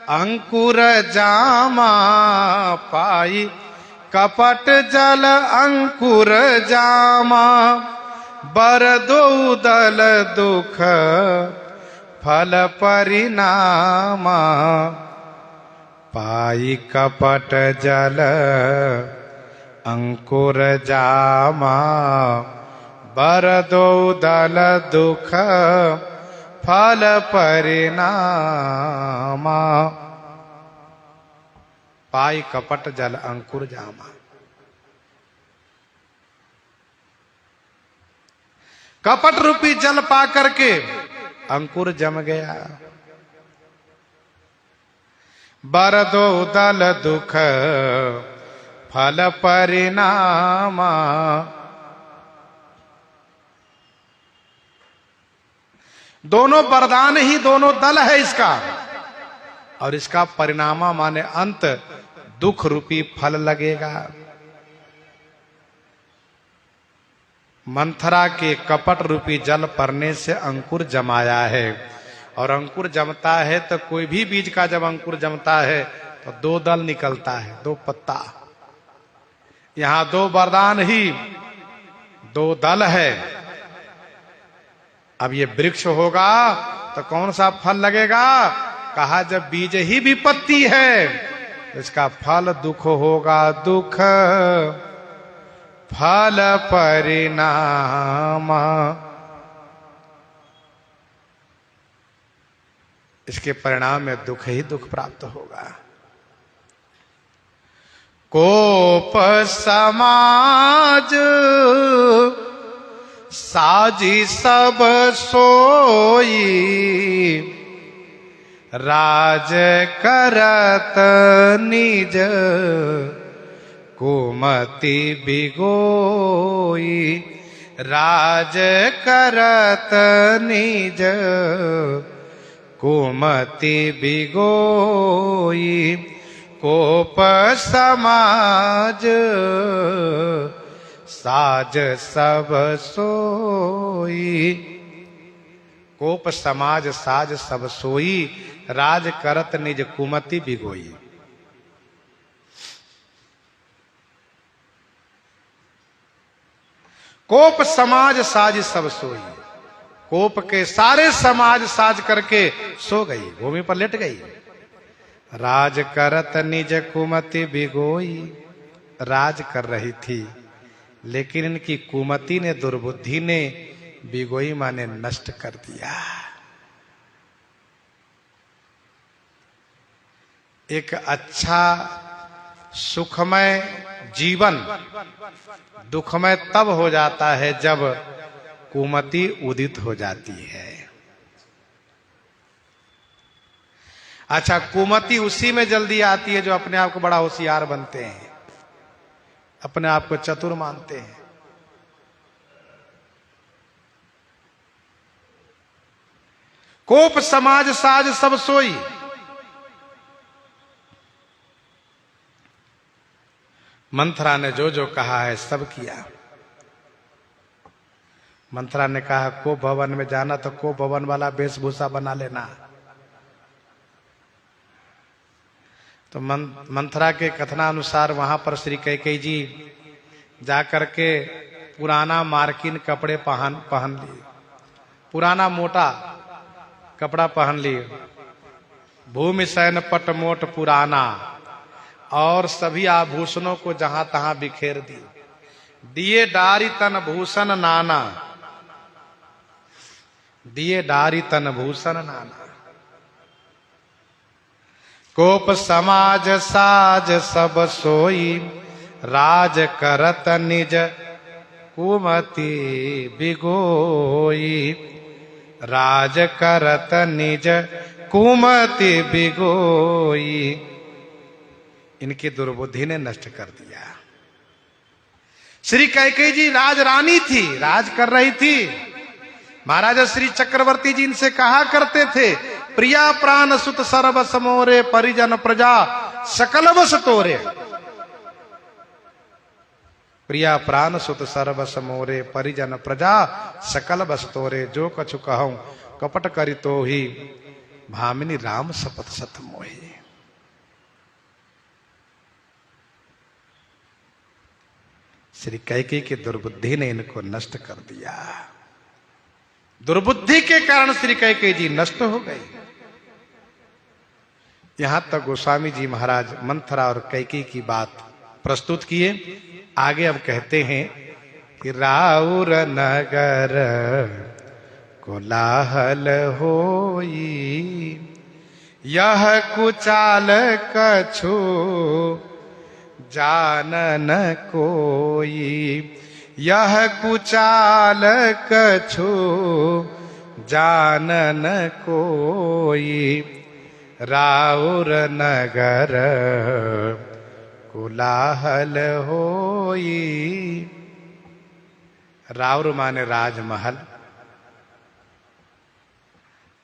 अंकुर जामा। पाई कपट जल अंकुर जामा, बर दो दल दुख फल परिणामा। पाई कपट जल अंकुर जामा, बर दो दल दुख फल परिणामा। पाई कपट जल अंकुर जामा। कपट रूपी जल पा करके अंकुर जम गया। बर दो दल दुख फल परिणामा। दोनों वरदान ही दोनों दल है इसका, और इसका परिणामा माने अंत दुख रूपी फल लगेगा। मंथरा के कपट रूपी जल पड़ने से अंकुर जमाया है, और अंकुर जमता है तो कोई भी बीज का जब अंकुर जमता है तो दो दल निकलता है, दो पत्ता। यहां दो वरदान ही दो दल है। अब ये वृक्ष होगा तो कौन सा फल लगेगा? कहा जब बीज ही विपत्ति है तो इसका फल दुख होगा। दुख फल परिणाम। इसके परिणाम में दुख ही दुख प्राप्त होगा। कोप समाज साजी सब सोई, राज करत निज कुमति बिगोई। राज करत निज कुमति बिगोई। कोप समाज साज सब सोई। कोप समाज साज सब सोई, राज करत निज कुमति बिगोई। कोप समाज साज सब सोई, कोप के सारे समाज साज करके सो गई, भूमि पर लेट गई। राज करत निज कुमति बिगोई, राज कर रही थी लेकिन इनकी कुमति ने, दुर्बुद्धि ने बिगोई माने नष्ट कर दिया। एक अच्छा सुखमय जीवन दुखमय तब हो जाता है जब कुमति उदित हो जाती है। अच्छा, कुमति उसी में जल्दी आती है जो अपने आप को बड़ा होशियार बनते हैं, अपने आप को चतुर मानते हैं। कोप समाज साज सब सोई, मंथरा ने जो जो कहा है सब किया। मंथरा ने कहा को भवन में जाना तो को भवन वाला वेशभूषा बना लेना। तो मंथरा के कथनानुसार वहां पर श्री कैकेयी जी जाकर के पुराना मार्किन कपड़े पहन लिए, पुराना मोटा कपड़ा पहन लिए, भूमि शयन पट मोट पुराना, और सभी आभूषणों को जहां तहां बिखेर दिए। दिए डारी तन भूषण नाना, दिए डारी तन भूषण नाना। कोप समाज साज सब सोई, राज करत निज कुमति बिगोई, राज करत निज कुमति बिगोई। इनकी दुर्बुद्धि ने नष्ट कर दिया। श्री कैकेयी जी राजरानी थी, राज कर रही थी। महाराजा श्री चक्रवर्ती जी इनसे कहा करते थे, प्रिया प्राण सुत सर्व समोरे, परिजन प्रजा सकल बस तोरे। प्रिया प्राण सुत सर्व समोरे, परिजन प्रजा सकल बस तोरे। जो कछु कहूं कपट करी तो ही, भामिनी राम शपथ सत मोहि। श्री कैकेयी की दुर्बुद्धि ने इनको नष्ट कर दिया। दुर्बुद्धि के कारण श्री कैकेयी जी नष्ट हो गई। यहां तक गोस्वामी जी महाराज मंथरा और कैकेयी की बात प्रस्तुत किए। आगे अब कहते हैं कि राउर नगर कोलाहल होई, यह कुचाल कछु जानन कोई, यह कुचाल कछु जानन कोई, राउर नगर कोलाहल होई। राउर माने राजमहल,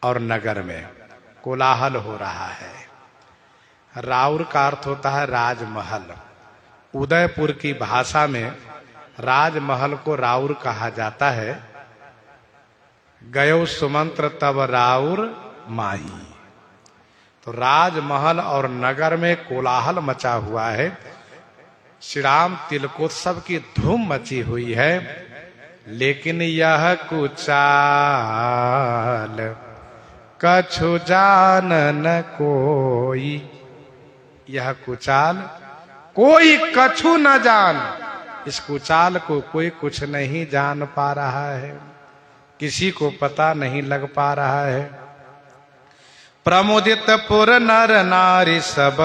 और नगर में कोलाहल हो रहा है। राउर का अर्थ होता है राजमहल। उदयपुर की भाषा में राजमहल को राउर कहा जाता है। गयो सुमंत्र तब राउर माही। तो राजमहल और नगर में कोलाहल मचा हुआ है। श्री राम तिलकोत्सव की धूम मची हुई है, लेकिन यह कुचाल कछु जानन कोई, यह कुचाल कोई कछु न जान। इस कुचाल को कोई कुछ नहीं जान पा रहा है, किसी को पता नहीं लग पा रहा है। प्रमुदित पुर नर नारी सब,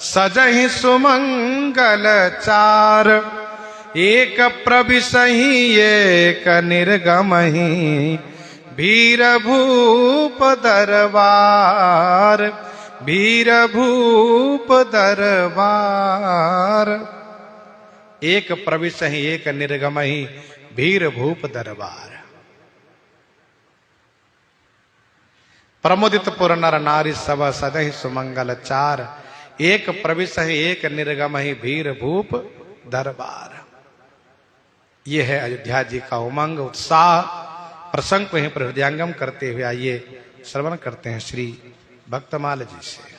सजहि सुमंगल चार। एक प्रविशहि एक निर्गमहि, भीर भूप दरबार, भीर भूप दरबार। एक प्रविशहि एक निर्गमहि, भीर भूप दरबार। प्रमुदित पुर नर नारी सब, सजहि सुमंगल चार। एक प्रविशहि एक निर्गमहि, भीर भूप दरबार। ये है अयोध्या जी का उमंग उत्साह। प्रसंग को ही हृदयंगम करते हुए आइए श्रवण करते हैं श्री भक्तमाल जी से।